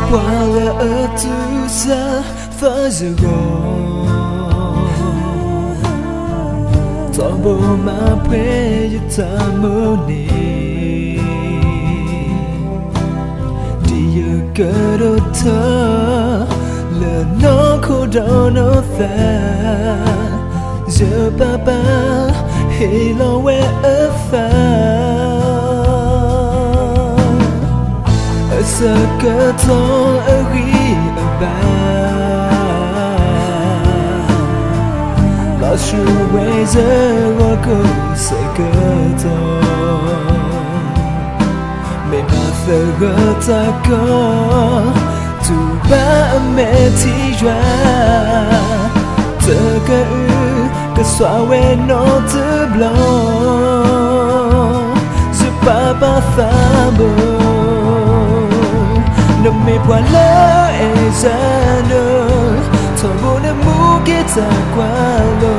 While a to sa faz Tobo ma pray tamoni Dear God le no ko no that Je papa hello where a Sakaton Ariaba Lost your ways Wako Sakaton Me Mafagatako Tuba Metijwa Taka Que soawe no te blanc Je papa fabo No me voilà esano Tomo ne mugita qualo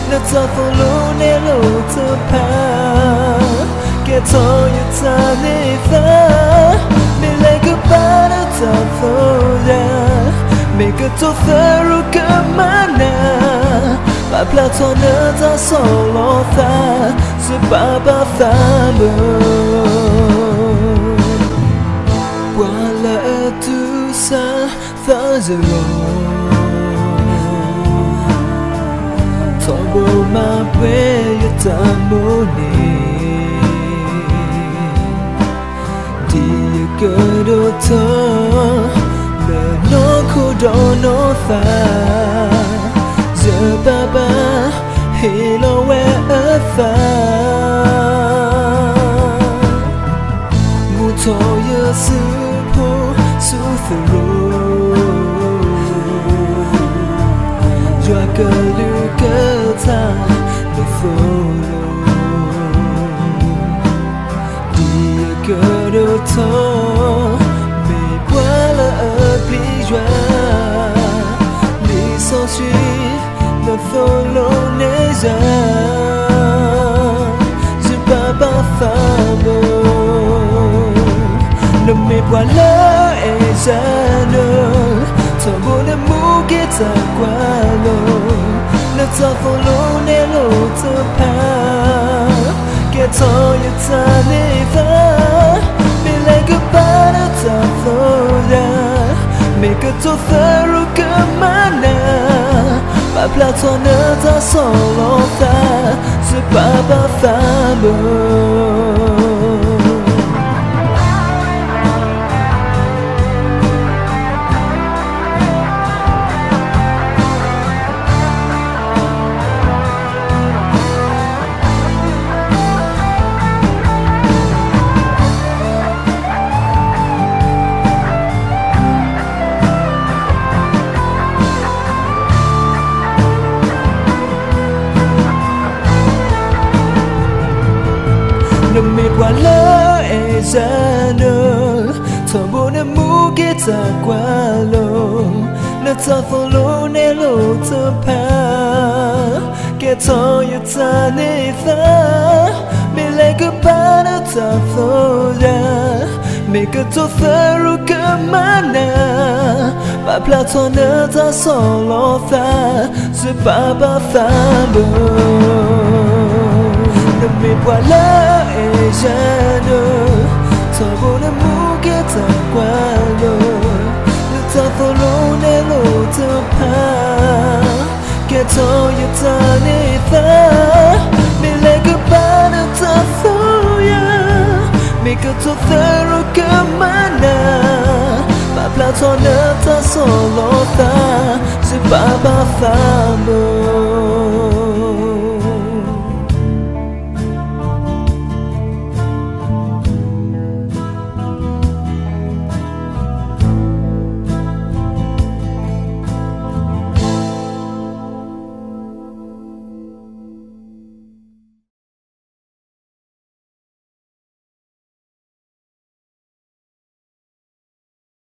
No tafolo ne lo tapa Che toyo tanefa Me lega para tafoya Me que tofaru kamana Pa platona ta solo ta Se baba famo While to sa faz Tobo ma pray tamoni Dear God le no ko no fa Je baba hello where fa Mutoya Suthero Joaka Lucata Le follow Dia Godoto Me voilà appli joie Les sensuits Le follow les Je papa famo No me voilà esano Tomo ne mugita qualo No tafolo ne lo tapa Che toyo taneva Me lega para tafoya Me que tofaru kamana Pa platona ta solo ta Se papa famo No me voilà esano Tomo ne mugita qualo No tafolo ne lo tapa Che toyo tanefa Me lega para tafoya Me que tofaru kamana Pa platona ta solo fa Se baba famo No me voilà esano Tomo ne mugita qualo No tafolo ne lo tapa Che toyo tanefa Me lega para tafoya Me que tofaru kamana Pa platona ta solo ta Se baba famo